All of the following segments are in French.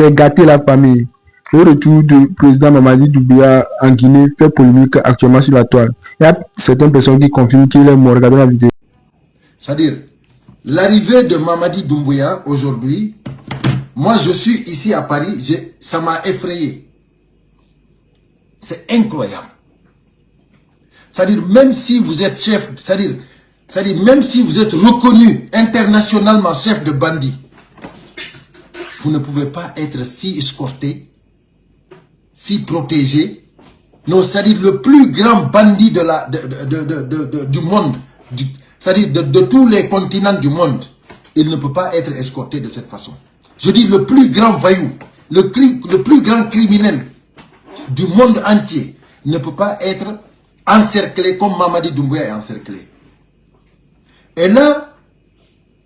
c'est gâter la famille. Le retour du président Mamadi Doumbouya en Guinée fait polémique actuellement sur la toile. Il y a certaines personnes qui confirment qu'il est mort. Regardez la vidéo. C'est-à-dire, l'arrivée de Mamadi Doumbouya aujourd'hui, moi je suis ici à Paris, ça m'a effrayé. C'est incroyable. C'est-à-dire, même si vous êtes chef, c'est-à-dire, même si vous êtes reconnu internationalement chef de bandit, vous ne pouvez pas être si escorté, si protégé. Non, c'est-à-dire le plus grand bandit du monde, c'est-à-dire de tous les continents du monde, il ne peut pas être escorté de cette façon. Je dis le plus grand voyou, le plus grand criminel du monde entier ne peut pas être encerclé comme Mamadi Doumbouya est encerclé. Et là,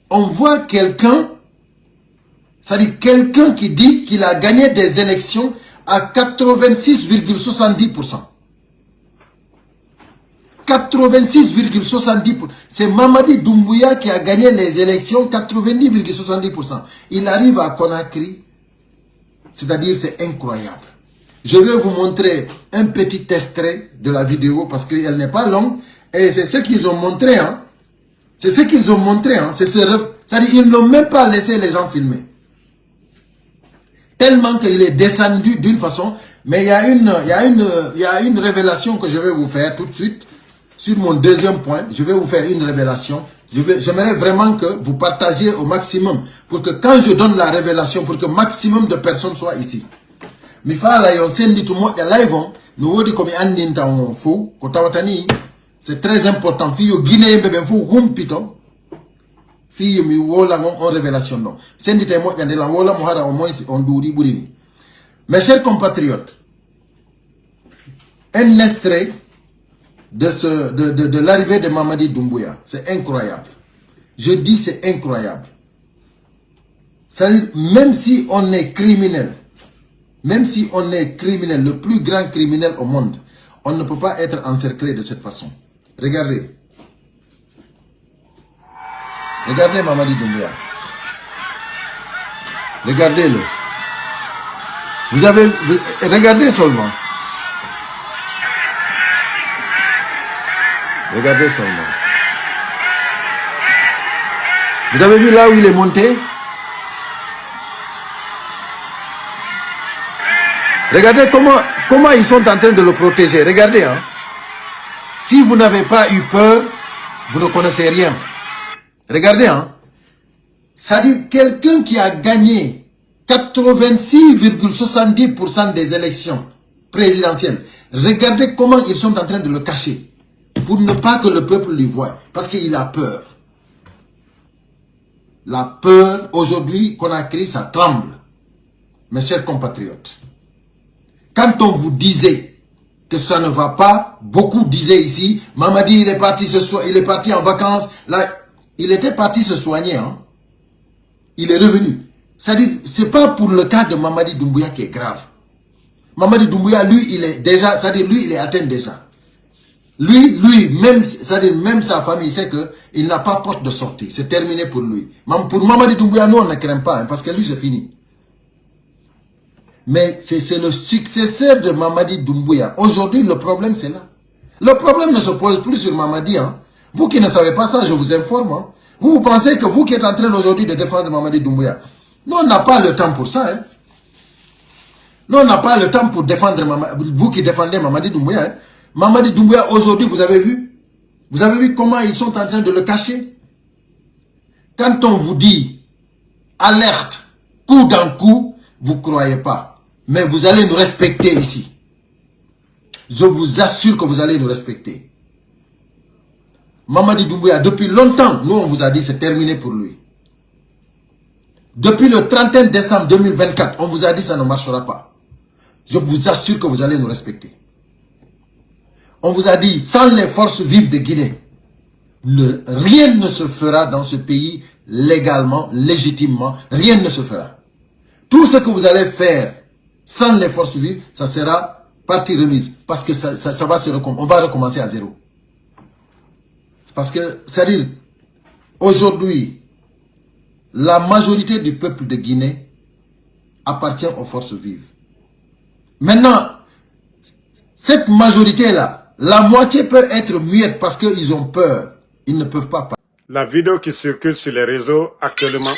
on voit quelqu'un, c'est-à-dire quelqu'un qui dit qu'il a gagné des élections à 86,70%. 86,70%. C'est Mamadi Doumbouya qui a gagné les élections 90,70%. Il arrive à Conakry, c'est-à-dire c'est incroyable. Je vais vous montrer un petit extrait de la vidéo parce qu'elle n'est pas longue et c'est ce qu'ils ont montré. Hein. C'est ce qu'ils ont montré. Hein. C'est-à-dire ils n'ont même pas laissé les gens filmer. Tellement qu'il est descendu d'une façon. Mais il y a une révélation que je vais vous faire tout de suite. Sur mon deuxième point, je vais vous faire une révélation. J'aimerais vraiment que vous partagiez au maximum. Pour que quand je donne la révélation, pour que maximum de personnes soient ici. C'est très important. Mes chers compatriotes, un extrait de l'arrivée de Mamadi Doumbouya. C'est incroyable. Je dis c'est incroyable. Même si on est criminel, le plus grand criminel au monde, on ne peut pas être encerclé de cette façon. Regardez. Regardez Mamadi Doumbouya. Regardez-le. Regardez seulement. Regardez seulement. Vous avez vu là où il est monté? Regardez comment ils sont en train de le protéger. Regardez. Hein. Si vous n'avez pas eu peur, vous ne connaissez rien. Regardez. Hein. Ça dit quelqu'un qui a gagné 86,70% des élections présidentielles. Regardez comment ils sont en train de le cacher. Pour ne pas que le peuple lui voie. Parce qu'il a peur. La peur, aujourd'hui, Conakry, ça tremble. Mes chers compatriotes. Quand on vous disait que ça ne va pas, beaucoup disaient ici, Mamadi, il est parti en vacances. Là, il était parti se soigner. Hein. Il est revenu. C'est-à-dire, c'est pas pour le cas de Mamadi Doumbouya qui est grave. Mamadi Doumbouya, lui, il est déjà, c'est-à-dire, lui, il est atteint déjà. Lui, même, c'est-à-dire même sa famille sait qu'il n'a pas porte de sortie. C'est terminé pour lui. Pour Mamadi Doumbouya, nous, on ne craint pas, hein, parce que lui, c'est fini. Mais c'est le successeur de Mamadi Doumbouya. Aujourd'hui, le problème, c'est là. Le problème ne se pose plus sur Mamadi. Hein. Vous qui ne savez pas ça, je vous informe. Hein. Vous pensez que vous qui êtes en train aujourd'hui de défendre Mamadi Doumbouya, nous, on n'a pas le temps pour ça. Hein. Nous, on n'a pas le temps pour défendre vous qui défendez Mamadi Doumbouya. Hein. Mamadi Doumbouya, aujourd'hui, vous avez vu comment ils sont en train de le cacher? Quand on vous dit alerte, coup dans coup, vous ne croyez pas. Mais vous allez nous respecter ici. Je vous assure que vous allez nous respecter. Mamadi Doumbouya, depuis longtemps, nous on vous a dit c'est terminé pour lui. Depuis le 31 décembre 2024, on vous a dit ça ne marchera pas. Je vous assure que vous allez nous respecter. On vous a dit, sans les forces vives de Guinée, rien ne se fera dans ce pays légalement, légitimement, rien ne se fera. Tout ce que vous allez faire sans les forces vives, ça sera partie remise. Parce que ça va on va recommencer à zéro. Parce que, c'est-à-dire, aujourd'hui, la majorité du peuple de Guinée appartient aux forces vives. Maintenant, cette majorité-là, la moitié peut être muette parce qu'ils ont peur. Ils ne peuvent pas parler. La vidéo qui circule sur les réseaux actuellement.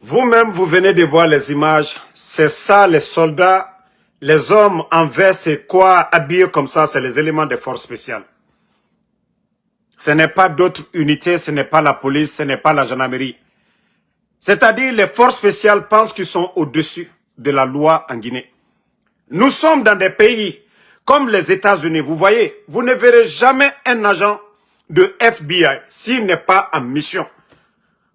Vous-même, vous venez de voir les images. C'est ça, les soldats, les hommes en veste et quoi, habillés comme ça, c'est les éléments des forces spéciales. Ce n'est pas d'autres unités, ce n'est pas la police, ce n'est pas la gendarmerie. C'est-à-dire, les forces spéciales pensent qu'ils sont au-dessus de la loi en Guinée. Nous sommes dans des pays comme les États-Unis. Vous voyez, vous ne verrez jamais un agent de FBI s'il n'est pas en mission.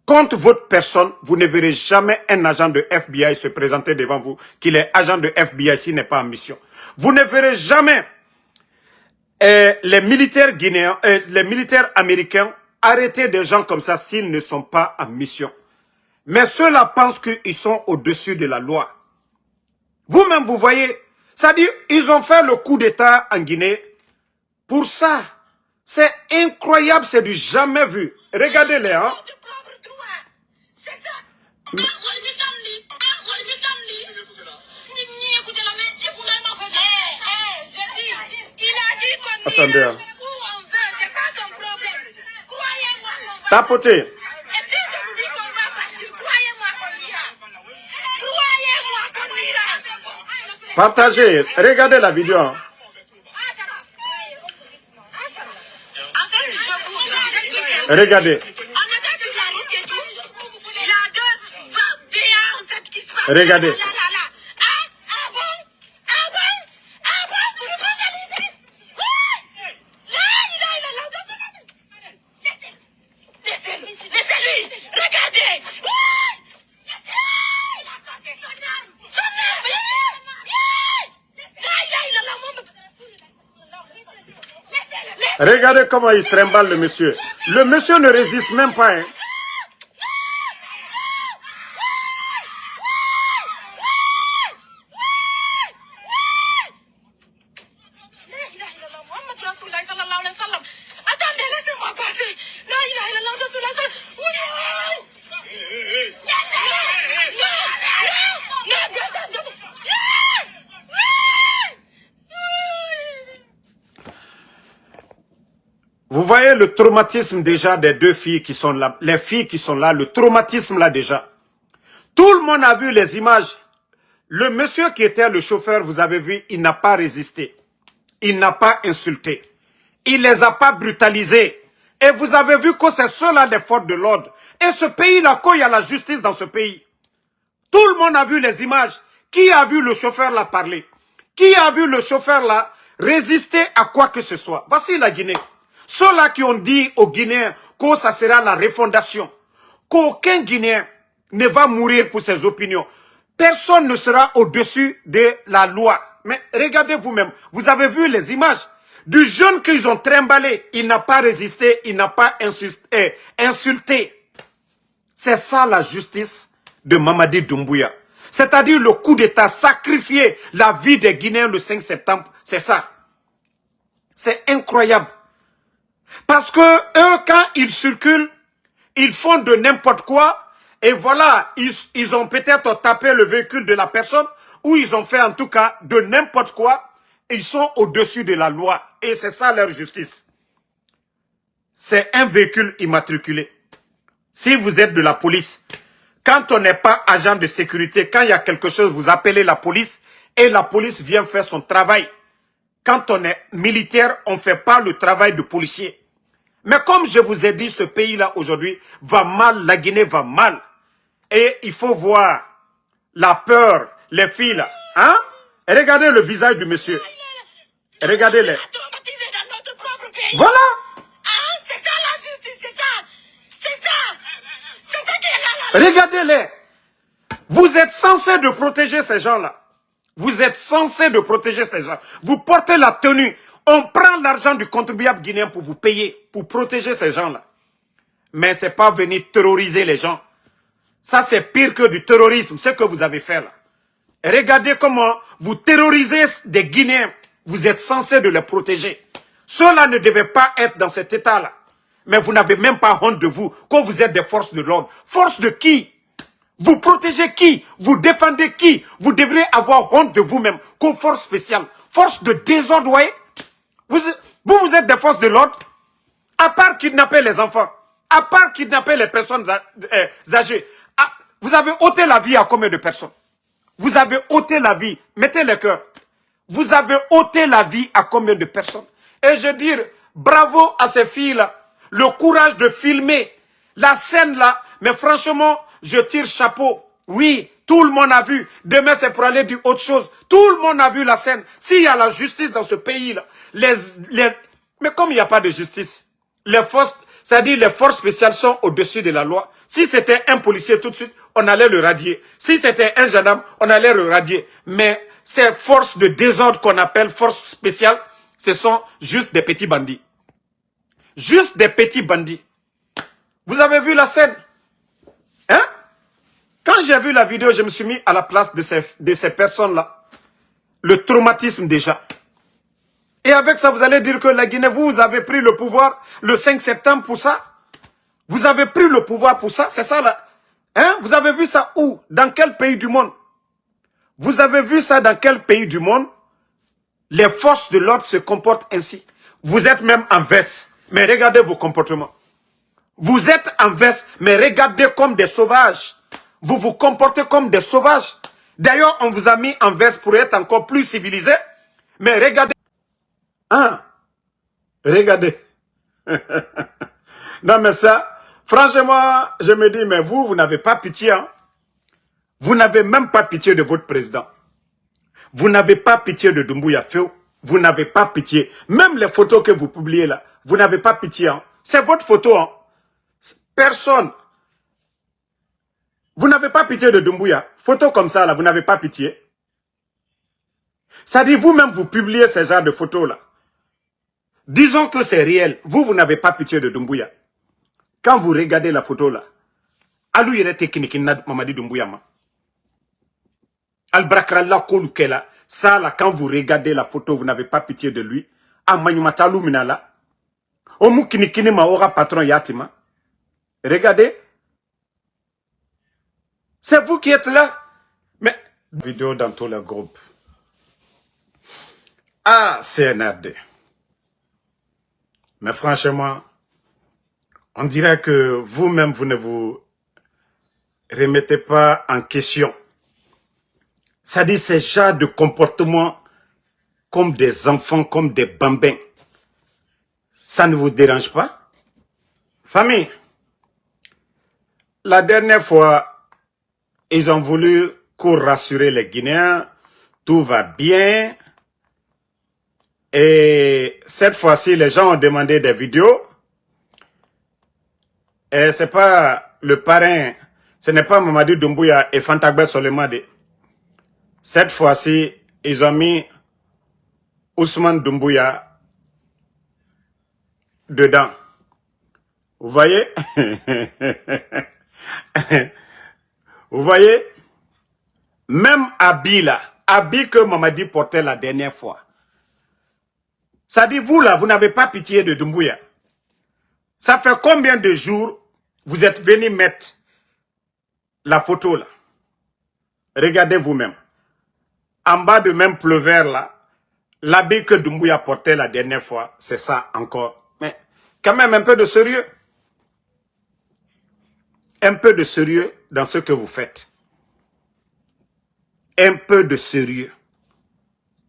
Contre votre personne, vous ne verrez jamais un agent de FBI se présenter devant vous qu'il est agent de FBI s'il n'est pas en mission. Vous ne verrez jamais les militaires guinéens, les militaires américains arrêter des gens comme ça s'ils ne sont pas en mission. Mais ceux-là pensent qu'ils sont au-dessus de la loi. Vous-même, vous voyez, c'est-à-dire, ils ont fait le coup d'État en Guinée. Pour ça, c'est incroyable, c'est du jamais vu. Regardez-les, hein. Attendez. Hein. Tapotez. Partagez. Regardez la vidéo. Hein. Regardez. Regardez. Regardez comment il trimballe le monsieur. Le monsieur ne résiste même pas. Hein. Vous voyez le traumatisme déjà des deux filles qui sont là, les filles qui sont là, le traumatisme là déjà. Tout le monde a vu les images. Le monsieur qui était le chauffeur, vous avez vu, il n'a pas résisté. Il n'a pas insulté. Il les a pas brutalisés. Et vous avez vu que c'est ceux-là les forces de l'ordre. Et ce pays-là, quand il y a la justice dans ce pays, tout le monde a vu les images. Qui a vu le chauffeur là parler? Qui a vu le chauffeur là résister à quoi que ce soit? Voici la Guinée. Ceux-là qui ont dit aux Guinéens que ça sera la refondation, qu'aucun Guinéen ne va mourir pour ses opinions. Personne ne sera au-dessus de la loi. Mais regardez vous-même, vous avez vu les images du jeune qu'ils ont trimballé. Il n'a pas résisté, il n'a pas insulté. C'est ça la justice de Mamadi Doumbouya. C'est-à-dire le coup d'État, sacrifier la vie des Guinéens le 5 septembre, c'est ça. C'est incroyable. Parce que eux, quand ils circulent, ils font de n'importe quoi. Et voilà, ils ont peut-être tapé le véhicule de la personne, ou ils ont fait en tout cas de n'importe quoi. Ils sont au-dessus de la loi. Et c'est ça leur justice. C'est un véhicule immatriculé. Si vous êtes de la police, quand on n'est pas agent de sécurité, quand il y a quelque chose, vous appelez la police et la police vient faire son travail. Quand on est militaire, on ne fait pas le travail de policier. Mais comme je vous ai dit, ce pays-là aujourd'hui va mal, la Guinée va mal. Et il faut voir la peur, les filles là. Hein? Et regardez le visage du monsieur. Regardez-les. Voilà. C'est ça la justice, c'est ça. C'est ça. C'est ça qui est là. Regardez-les. Vous êtes censé de protéger ces gens-là. Vous êtes censé de protéger ces gens. Vous portez la tenue. On prend l'argent du contribuable guinéen pour vous payer, pour protéger ces gens-là. Mais ce n'est pas venir terroriser les gens. Ça, c'est pire que du terrorisme, ce que vous avez fait là. Et regardez comment vous terrorisez des Guinéens. Vous êtes censé de les protéger. Ceux-là ne devaient pas être dans cet état-là. Mais vous n'avez même pas honte de vous, quand vous êtes des forces de l'ordre. Force de qui? Vous protégez qui? Vous défendez qui? Vous devriez avoir honte de vous-même, comme force spéciale. Force de désordre, voyez? Vous êtes des forces de l'ordre. À part kidnapper les enfants, à part kidnapper les personnes âgées, vous avez ôté la vie à combien de personnes? Vous avez ôté la vie, mettez le cœur. Vous avez ôté la vie à combien de personnes? Et je dis, bravo à ces filles-là. Le courage de filmer la scène là. Mais franchement, je tire chapeau. Oui, tout le monde a vu. Demain, c'est pour aller dire autre chose. Tout le monde a vu la scène. S'il y a la justice dans ce pays-là, mais comme il n'y a pas de justice, les forces, c'est-à-dire les forces spéciales sont au-dessus de la loi. Si c'était un policier tout de suite, on allait le radier. Si c'était un gendarme, on allait le radier. Mais ces forces de désordre qu'on appelle forces spéciales, ce sont juste des petits bandits. Juste des petits bandits. Vous avez vu la scène? Hein? Quand j'ai vu la vidéo, je me suis mis à la place de ces personnes-là. Le traumatisme déjà. Et avec ça, vous allez dire que la Guinée, vous avez pris le pouvoir le 5 septembre pour ça? Vous avez pris le pouvoir pour ça? C'est ça là? Hein? Vous avez vu ça où? Dans quel pays du monde? Vous avez vu ça dans quel pays du monde? Les forces de l'ordre se comportent ainsi. Vous êtes même en veste. Mais regardez vos comportements. Vous êtes en veste, mais regardez comme des sauvages. Vous vous comportez comme des sauvages. D'ailleurs, on vous a mis en veste pour être encore plus civilisé. Mais regardez. Hein? Regardez. Non, mais ça, franchement, je me dis, mais vous n'avez pas pitié. Hein? Vous n'avez même pas pitié de votre président. Vous n'avez pas pitié de Doumbouya Féo. Vous n'avez pas pitié. Même les photos que vous publiez là, vous n'avez pas pitié. Hein? C'est votre photo. Hein? Personne. Vous n'avez pas pitié de Doumbouya. Photo comme ça, là, vous n'avez pas pitié. Ça dit, vous-même, vous publiez ce genre de photos là. Disons que c'est réel. Vous n'avez pas pitié de Doumbouya. Quand vous regardez la photo là, alou yere technique na Mamadi Doumbouya ma. Al-Brakralla Kolukela. Ça là, quand vous regardez la photo, vous n'avez pas pitié de lui. Amanyumatalu minala. Omu kinikini ma ora patron yatima. Regardez. C'est vous qui êtes là. Mais, vidéo dans tous les groupes. Ah, CNRD. Mais franchement, on dirait que vous-même, vous ne vous remettez pas en question. Ça dit ces genres de comportement comme des enfants, comme des bambins. Ça ne vous dérange pas? Famille, la dernière fois, ils ont voulu rassurer les Guinéens, tout va bien. Et cette fois-ci, les gens ont demandé des vidéos. Et c'est pas le parrain, ce n'est pas Mamadi Doumbouya et Fantagbe Solemade. Cette fois-ci, ils ont mis Ousmane Doumbouya dedans. Vous voyez? Vous voyez, même habit là, habit que Mamadi portait la dernière fois. Ça dit, vous là, vous n'avez pas pitié de Doumbouya. Ça fait combien de jours vous êtes venu mettre la photo là? Regardez vous-même. En bas de même pleuveur là, l'habit que Doumbouya portait la dernière fois, c'est ça encore. Mais quand même un peu de sérieux. Un peu de sérieux dans ce que vous faites. Un peu de sérieux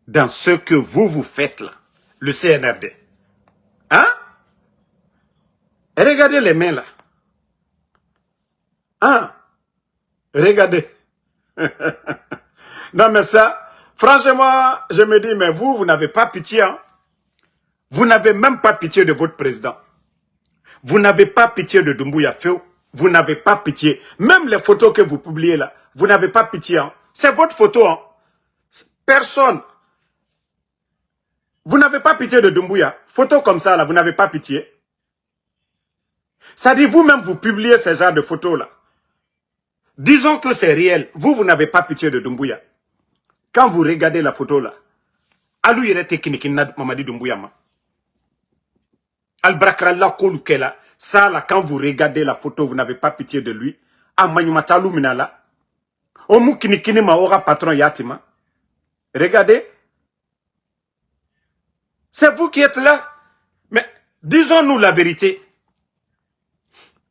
dans ce que vous faites là. Le CNRD. Hein? Et regardez les mains là. Hein? Regardez. Non mais ça, franchement, je me dis, mais vous n'avez pas pitié. Hein? Vous n'avez même pas pitié de votre président. Vous n'avez pas pitié de Doumbouya Féou. Vous n'avez pas pitié. Même les photos que vous publiez là, vous n'avez pas pitié. Hein? C'est votre photo. Hein? Personne. Vous n'avez pas pitié de Doumbouya. Photo comme ça là, vous n'avez pas pitié. Ça dit vous-même, vous publiez ce genre de photos là. Disons que c'est réel. Vous n'avez pas pitié de Doumbouya. Quand vous regardez la photo là, alou yere technique na Mamadi Doumbouya ma. Al-Brakralla Kolukela, ça là, quand vous regardez la photo, vous n'avez pas pitié de lui. Amanyumatalu minala. Omu kinikini ma ora patron yatima. Regardez. C'est vous qui êtes là. Mais disons-nous la vérité.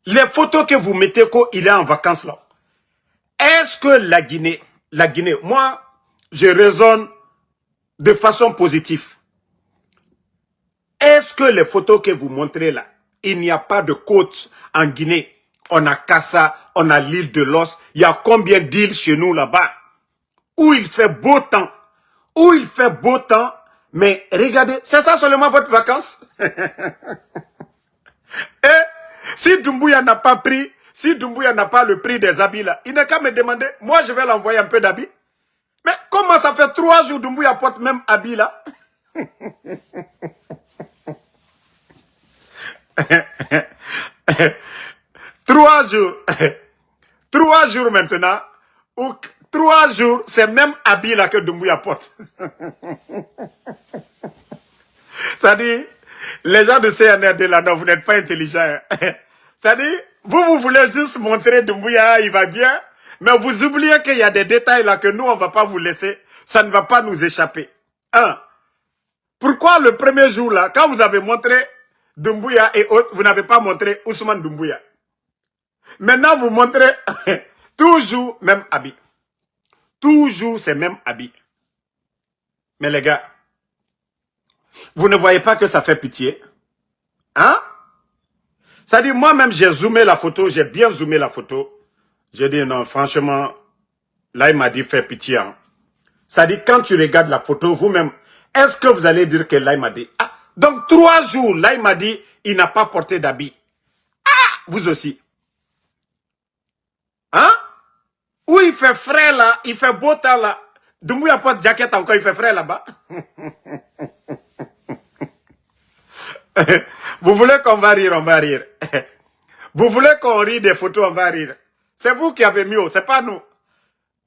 Les photos que vous mettez quand il est en vacances là, est-ce que la Guinée, moi, je raisonne de façon positive. Est-ce que les photos que vous montrez là, il n'y a pas de côte en Guinée? On a Kassa, on a l'île de l'Os. Il y a combien d'îles chez nous là-bas? Où il fait beau temps. Où il fait beau temps. Mais regardez, c'est ça seulement votre vacances? Et si Doumbouya n'a pas pris, si Doumbouya n'a pas le prix des habits là, il n'a qu'à me demander, moi je vais l'envoyer un peu d'habits. Mais comment ça fait 3 jours Doumbouya porte même habits là? 3 jours. 3 jours maintenant, ou 3 jours, c'est même habit là que Doumbouya porte. Ça dit, les gens de CNRD là, non, vous n'êtes pas intelligents. Ça dit, vous voulez juste montrer Doumbouya, il va bien, mais vous oubliez qu'il y a des détails là que nous, on ne va pas vous laisser, ça ne va pas nous échapper. Pourquoi le premier jour là, quand vous avez montré Doumbouya et autres, vous n'avez pas montré Ousmane Doumbouya? Maintenant, vous montrez toujours même habit. Toujours ces mêmes habits. Mais les gars, vous ne voyez pas que ça fait pitié? Hein? Ça dit, moi-même, j'ai zoomé la photo, j'ai bien zoomé la photo. J'ai dit, non, franchement, là, il m'a dit, fais pitié. Hein? Ça dit, quand tu regardes la photo, vous-même, est-ce que vous allez dire que là, il m'a dit, ah, donc 3 jours, là, il m'a dit, il n'a pas porté d'habit. Ah, vous aussi. Hein? Où il fait frais là, il fait beau temps là. Doumbouya porte jaquette encore, il fait frais là-bas. Vous voulez qu'on va rire, on va rire. Vous voulez qu'on rit des photos, on va rire. C'est vous qui avez mieux, c'est pas nous.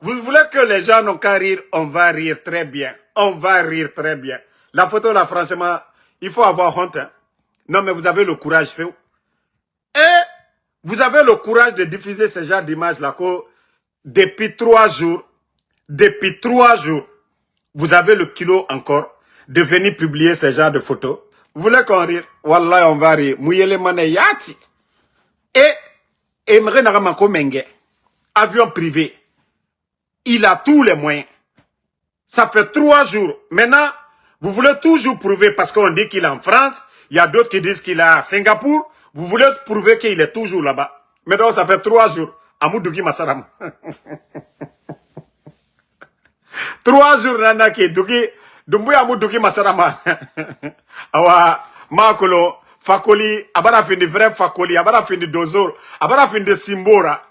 Vous voulez que les gens n'ont qu'à rire, on va rire très bien. On va rire très bien. La photo là, franchement, il faut avoir honte. Hein? Non, mais vous avez le courage, fait. Et vous avez le courage de diffuser ce genre d'image là, que depuis 3 jours, vous avez le kilo encore de venir publier ce genre de photos. Vous voulez qu'on rire? Wallah, on va rire. Mouyele mane yati. Et Mrenarama Menge, avion privé. Il a tous les moyens. Ça fait 3 jours. Maintenant, vous voulez toujours prouver, parce qu'on dit qu'il est en France, il y a d'autres qui disent qu'il est à Singapour, vous voulez prouver qu'il est toujours là-bas. Maintenant, ça fait 3 jours. Amoudougi Massaram. 3 jours, nana qui dougi, Doumbouya Amoudougi Massarama. Awa, Makolo, Fakoli, abara fin de vrai Fakoli, abara fin de Dozor, abara fin de Simbora.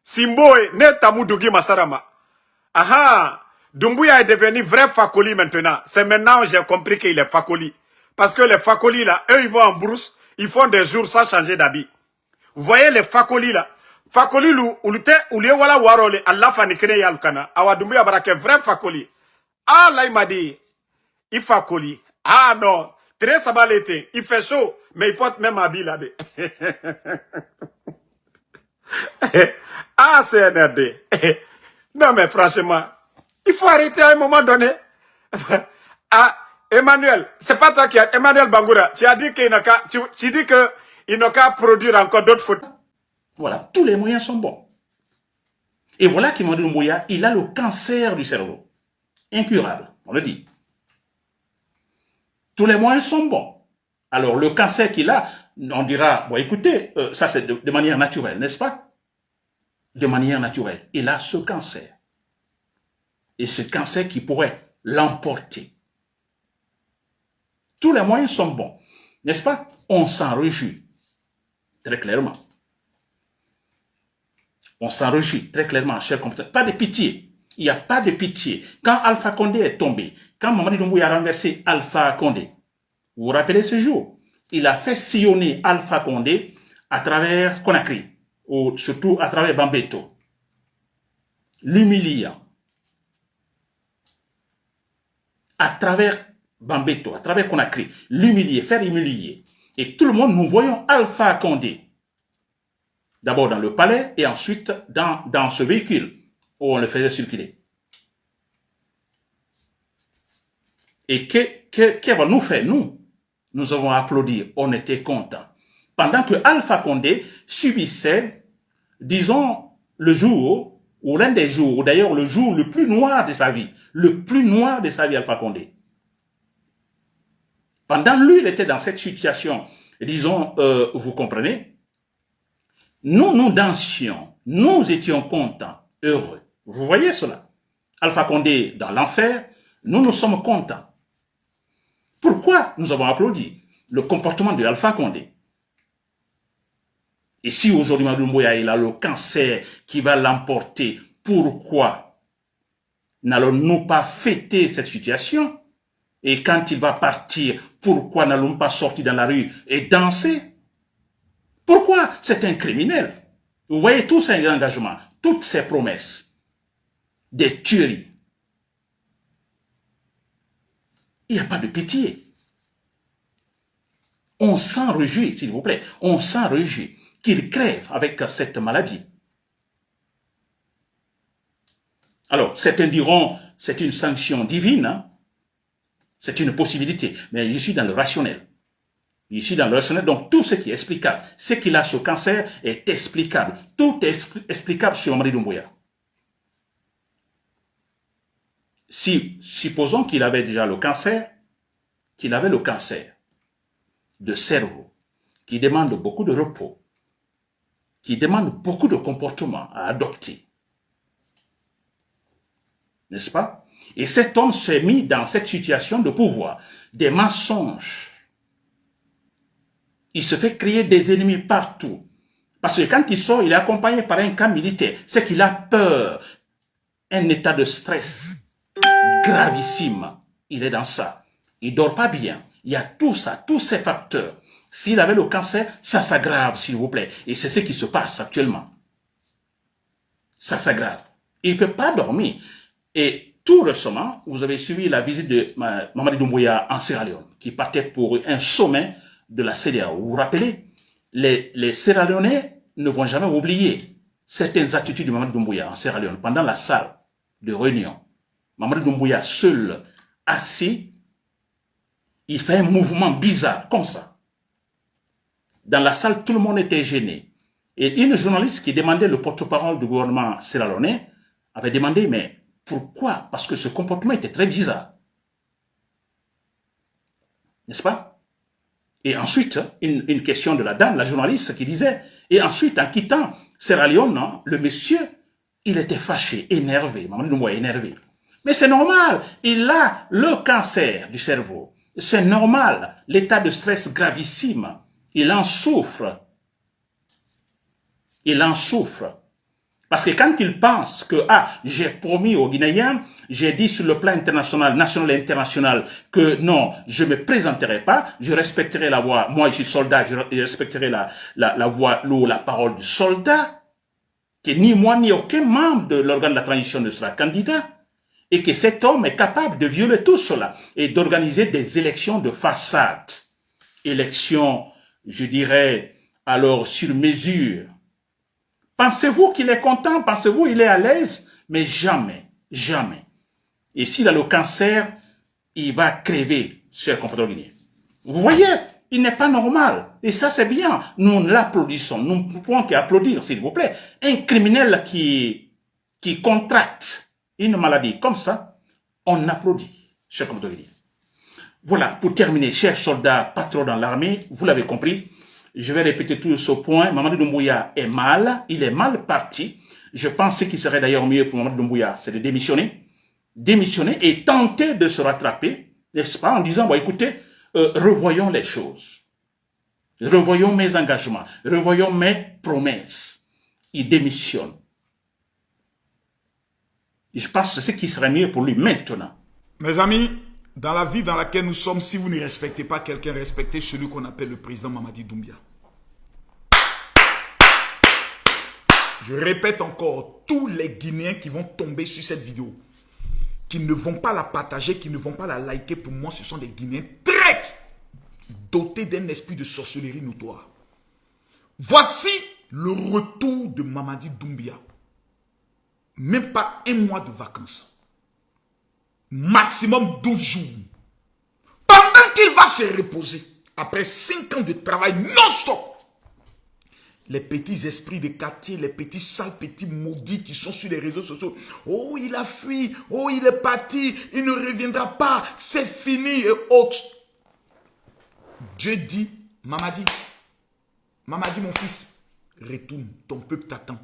Simboe, net Amoudougi Massarama. Aha, Doumbouya est devenu vrai Fakoli maintenant. C'est maintenant que j'ai compris qu'il est Fakoli. Parce que les Fakoli là, eux ils vont en brousse, ils font des jours sans changer d'habit. Vous voyez les Fakoli là, fakoli lu ulite ulie wala warole Allah fani kene yalkana awa Doumbouya barake vrai fakoli. Ah là il m'a dit il fakoli. Ah non, très sabalete, il fait chaud mais il porte même habit là de. Ah c'est NRD. Non mais franchement, il faut arrêter à un moment donné. Ah Emmanuel, c'est pas toi qui as Emmanuel Bangoura, tu as dit qu'il n'a qu'à tu dis que il n'a qu'à produire encore d'autres fautes. Voilà, tous les moyens sont bons. Et voilà qu'il m'a dit Doumbouya, il a le cancer du cerveau. Incurable, on le dit. Tous les moyens sont bons. Alors, le cancer qu'il a, on dira, bon, écoutez, ça c'est de manière naturelle, n'est-ce pas? De manière naturelle. Il a ce cancer. Et ce cancer qui pourrait l'emporter. Tous les moyens sont bons, n'est-ce pas? On s'en réjouit, très clairement. On s'en réjouit très clairement, chers compatriotes. Pas de pitié. Il n'y a pas de pitié. Quand Alpha Condé est tombé, quand Mamadi Doumbouya a renversé Alpha Condé, vous vous rappelez ce jour? Il a fait sillonner Alpha Condé à travers Conakry, ou surtout à travers Bambeto, l'humiliant. À travers Bambeto, à travers Conakry, l'humilier, faire humilier. Et tout le monde, nous voyons Alpha Condé. D'abord dans le palais et ensuite dans ce véhicule où on le faisait circuler. Et qu'avons-nous fait? Nous avons applaudi, on était contents. Pendant que Alpha Condé subissait, disons, le jour, ou l'un des jours, ou d'ailleurs le jour le plus noir de sa vie, Alpha Condé. Pendant lui, il était dans cette situation, disons, vous comprenez? Nous dansions, nous étions contents, heureux. Vous voyez cela? Alpha Condé dans l'enfer, nous sommes contents. Pourquoi nous avons applaudi le comportement de Alpha Condé? Et si aujourd'hui Mamadi Doumbouya il a le cancer qui va l'emporter, pourquoi n'allons-nous pas fêter cette situation? Et quand il va partir, pourquoi n'allons-nous pas sortir dans la rue et danser? Pourquoi? C'est un criminel. Vous voyez tous ces engagements, toutes ces promesses, des tueries. Il n'y a pas de pitié. On s'en réjouit, s'il vous plaît. On s'en réjouit qu'il crève avec cette maladie. Alors, certains diront, c'est une sanction divine, hein? C'est une possibilité, mais je suis dans le rationnel. Je suis dans le rationnel, donc tout ce qui est explicable, ce qu'il a ce cancer est explicable. Tout est explicable sur Mamadi Doumbouya. Si, supposons qu'il avait déjà le cancer, qu'il avait le cancer de cerveau, qui demande beaucoup de repos, qui demande beaucoup de comportements à adopter. N'est-ce pas? Et cet homme s'est mis dans cette situation de pouvoir, des mensonges. Il se fait créer des ennemis partout. Parce que quand il sort, il est accompagné par un camp militaire. C'est qu'il a peur, un état de stress gravissime. Il est dans ça. Il ne dort pas bien. Il y a tout ça, tous ces facteurs. S'il avait le cancer, ça s'aggrave, s'il vous plaît. Et c'est ce qui se passe actuellement. Ça s'aggrave. Il ne peut pas dormir. Et tout récemment, vous avez suivi la visite de Mamadi Doumbouya en Sierra Leone, qui partait pour un sommet de la CEDEAO. Vous vous rappelez, les Sierra Leonais ne vont jamais oublier certaines attitudes de Mamadi Doumbouya en Sierra Leone pendant la salle de réunion. Mamadi Doumbouya seul, assis, il fait un mouvement bizarre, comme ça. Dans la salle, tout le monde était gêné. Et une journaliste qui demandait le porte-parole du gouvernement sierra-léonais avait demandé, mais pourquoi? Parce que ce comportement était très bizarre. N'est-ce pas? Et ensuite, une question de la dame, la journaliste, qui disait, et ensuite, en quittant Sierra Leone, le monsieur, il était fâché, énervé, Mamadi Doumbouya énervé. Mais c'est normal, il a le cancer du cerveau. C'est normal, l'état de stress gravissime. Il en souffre. Il en souffre. Parce que quand il pense que, j'ai promis aux Guinéens, j'ai dit sur le plan international, national et international, que non, je ne me présenterai pas, je respecterai la voix, moi je suis soldat, je respecterai la voix ou la parole du soldat. que ni moi ni aucun membre de l'organe de la transition ne sera candidat, et que cet homme est capable de violer tout cela et d'organiser des élections de façade. Élections, je dirais, alors sur mesure. Pensez-vous qu'il est content? Pensez-vous qu'il est à l'aise? Mais jamais, jamais. Et s'il a le cancer, il va crever, chers compatriotes guinéens. Vous voyez, il n'est pas normal. Et ça, c'est bien. Nous l'applaudissons. Nous ne pouvons qu'applaudir, s'il vous plaît. Un criminel qui contracte une maladie comme ça, on applaudit, chers compatriotes guinéens. Voilà, pour terminer, chers soldats, patrons dans l'armée, vous l'avez compris, je vais répéter tout ce point. Mamadi Doumbouya est mal, il est mal parti. Je pense qu'il serait d'ailleurs mieux pour Mamadi Doumbouya, c'est de démissionner. Démissionner et tenter de se rattraper, n'est-ce pas, en disant, bon, écoutez, revoyons les choses. Revoyons mes engagements, revoyons mes promesses. Il démissionne. Je pense que c'est ce qui serait mieux pour lui maintenant. Mes amis, dans la vie dans laquelle nous sommes, si vous ne respectez pas quelqu'un, respectez celui qu'on appelle le président Mamadi Doumbouya. Je répète encore, tous les Guinéens qui vont tomber sur cette vidéo, qui ne vont pas la partager, qui ne vont pas la liker, pour moi, ce sont des Guinéens traites, dotés d'un esprit de sorcellerie notoire. Voici le retour de Mamadi Doumbouya. Même pas un mois de vacances. Maximum 12 jours. Pendant qu'il va se reposer, après 5 ans de travail non-stop, les petits esprits de quartier, les petits sales petits maudits qui sont sur les réseaux sociaux. Oh, il a fui. Oh, il est parti. Il ne reviendra pas. C'est fini et autres. Dieu dit, Mamadi, mon fils, retourne. Ton peuple t'attend.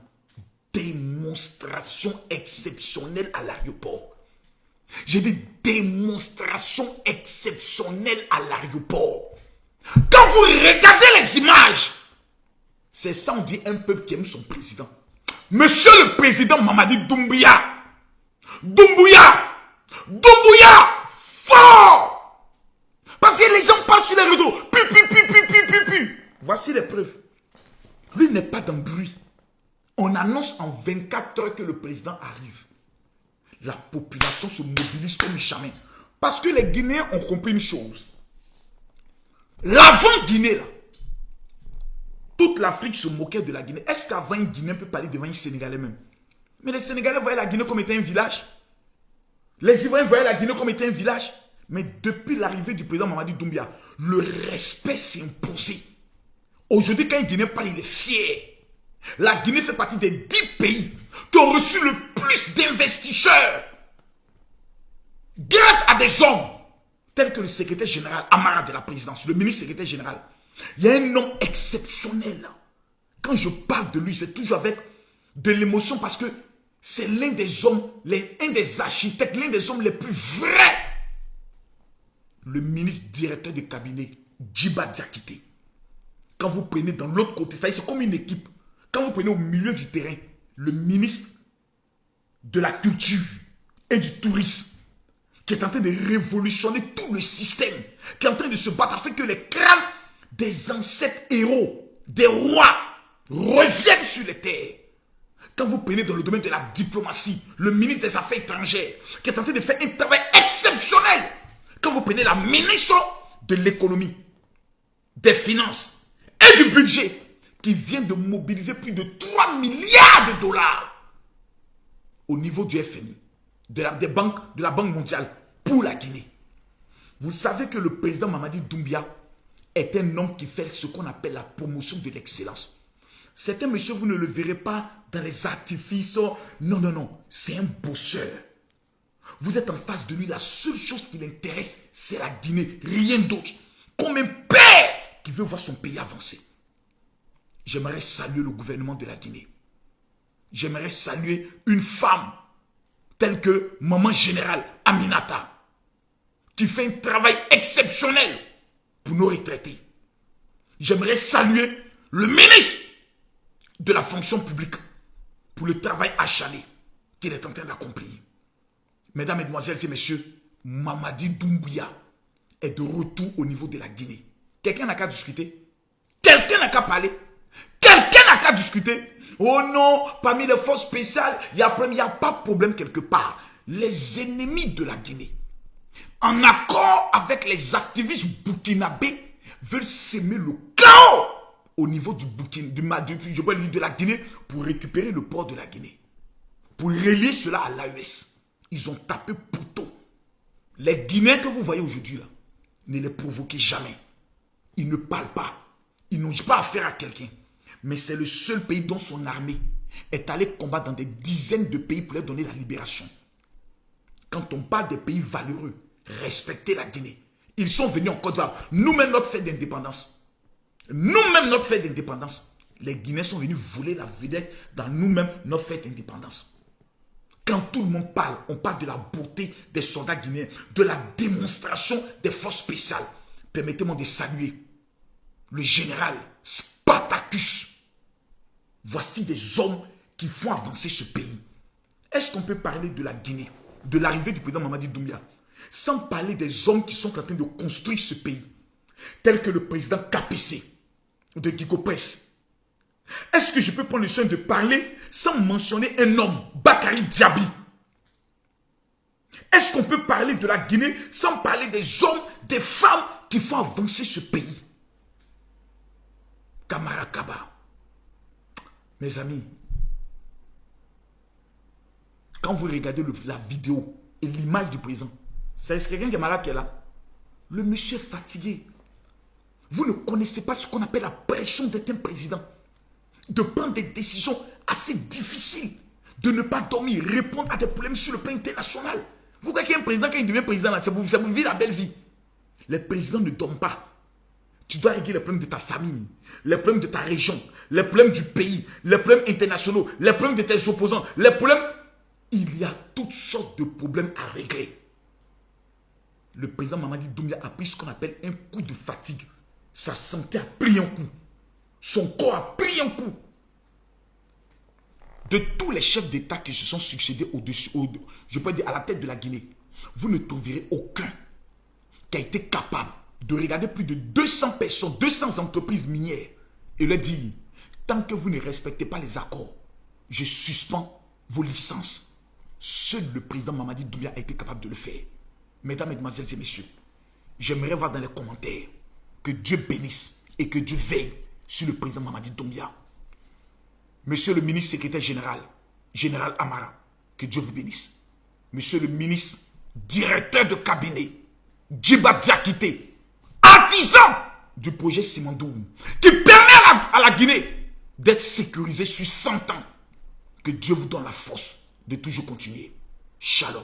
Démonstration exceptionnelle à l'aéroport. J'ai dit démonstration exceptionnelle à l'aéroport. Quand vous regardez les images, c'est ça, on dit un peuple qui aime son président. Monsieur le président Mamadi Doumbouya, fort. Parce que les gens parlent sur les réseaux. Pu. Voici les preuves. Lui n'est pas dans le bruit. On annonce en 24 heures que le président arrive. La population se mobilise comme jamais. Parce que les Guinéens ont compris une chose. L'avant-Guinée, là, toute l'Afrique se moquait de la Guinée. Est-ce qu'avant un Guinéen peut parler devant un Sénégalais même? Mais les Sénégalais voyaient la Guinée comme étant un village. Les Ivoiriens voyaient la Guinée comme étant un village. Mais depuis l'arrivée du président Mamadi Doumbouya, le respect s'est imposé. Aujourd'hui, quand un Guinéen parle, il est fier. La Guinée fait partie des 10 pays qui ont reçu le plus d'investisseurs. Grâce à des hommes tels que le secrétaire général Amara de la présidence, le ministre secrétaire général. Il y a un homme exceptionnel. Quand je parle de lui, c'est toujours avec de l'émotion parce que c'est l'un des hommes, un des architectes, l'un des hommes les plus vrais. Le ministre directeur de cabinet, Djiba Diakité. Quand vous prenez dans l'autre côté, c'est comme une équipe. Quand vous prenez au milieu du terrain, le ministre de la culture et du tourisme, qui est en train de révolutionner tout le système, qui est en train de se battre afin que les crânes des ancêtres héros, des rois, reviennent sur les terres. Quand vous prenez dans le domaine de la diplomatie, le ministre des Affaires étrangères, qui est en train de faire un travail exceptionnel. Quand vous prenez la ministre de l'économie, des finances et du budget, qui vient de mobiliser plus de 3 milliards de dollars au niveau du FMI, de la Banque mondiale pour la Guinée. Vous savez que le président Mamadi Doumbouya est un homme qui fait ce qu'on appelle la promotion de l'excellence. Certains messieurs, vous ne le verrez pas dans les artifices. Non, c'est un bosseur. Vous êtes en face de lui, la seule chose qui l'intéresse, c'est la Guinée, rien d'autre. Comme un père qui veut voir son pays avancer. J'aimerais saluer le gouvernement de la Guinée. J'aimerais saluer une femme telle que Maman Générale Aminata, qui fait un travail exceptionnel pour nos retraités. J'aimerais saluer le ministre de la fonction publique pour le travail acharné qu'il est en train d'accomplir. Mesdames, Mesdemoiselles et Messieurs, Mamadi Doumbouya est de retour au niveau de la Guinée. Quelqu'un n'a qu'à discuter? Quelqu'un n'a qu'à parler? Quelqu'un n'a qu'à discuter. Oh non, parmi les forces spéciales, il n'y a pas de problème quelque part. Les ennemis de la Guinée, en accord avec les activistes burkinabés, veulent s'aimer le chaos au niveau de la Guinée pour récupérer le port de la Guinée. Pour relier cela à l'AES. Ils ont tapé poteau. Les Guinéens que vous voyez aujourd'hui là, ne les provoquez jamais. Ils ne parlent pas. Ils n'ont pas affaire à quelqu'un. Mais c'est le seul pays dont son armée est allée combattre dans des dizaines de pays pour leur donner la libération. Quand on parle des pays valeureux, respectez la Guinée. Ils sont venus en Côte d'Ivoire. Nous-mêmes, notre fête d'indépendance. Les Guinéens sont venus voler la vedette dans nous-mêmes, notre fête d'indépendance. Quand tout le monde parle, on parle de la beauté des soldats guinéens, de la démonstration des forces spéciales. Permettez-moi de saluer le général Spartacus. Voici des hommes qui font avancer ce pays. Est-ce qu'on peut parler de la Guinée, de l'arrivée du président Mamadi Doumbia, sans parler des hommes qui sont en train de construire ce pays, tels que le président KPC de Guigo Press? Est-ce que je peux prendre le soin de parler sans mentionner un homme, Bakary Diaby? Est-ce qu'on peut parler de la Guinée sans parler des hommes, des femmes qui font avancer ce pays? Kamara Kaba. Mes amis, quand vous regardez la vidéo et l'image du président, c'est quelqu'un qui est malade qui est là. Le monsieur est fatigué. Vous ne connaissez pas ce qu'on appelle la pression d'être un président. De prendre des décisions assez difficiles. De ne pas dormir, répondre à des problèmes sur le plan international. Vous croyez qu'un président, quand il devient président, c'est pour vivre la belle vie. Les présidents ne dorment pas. Tu dois régler les problèmes de ta famille, les problèmes de ta région, les problèmes du pays, les problèmes internationaux, les problèmes de tes opposants, les problèmes... Il y a toutes sortes de problèmes à régler. Le président Mamadi Doumbia a pris ce qu'on appelle un coup de fatigue. Sa santé a pris un coup. Son corps a pris un coup. De tous les chefs d'État qui se sont succédés je peux dire à la tête de la Guinée, vous ne trouverez aucun qui a été capable de regarder plus de 200 personnes, 200 entreprises minières et leur dire, tant que vous ne respectez pas les accords, je suspends vos licences. Seul le président Mamadi Doumbia a été capable de le faire. Mesdames, Mesdemoiselles et Messieurs, j'aimerais voir dans les commentaires que Dieu bénisse et que Dieu veille sur le président Mamadi Doumbia. Monsieur le ministre secrétaire général, général Amara, que Dieu vous bénisse. Monsieur le ministre directeur de cabinet, Djiba Diakité, artisan du projet Simandoum, qui permet à la Guinée d'être sécurisée sur 100 ans. Que Dieu vous donne la force de toujours continuer. Shalom.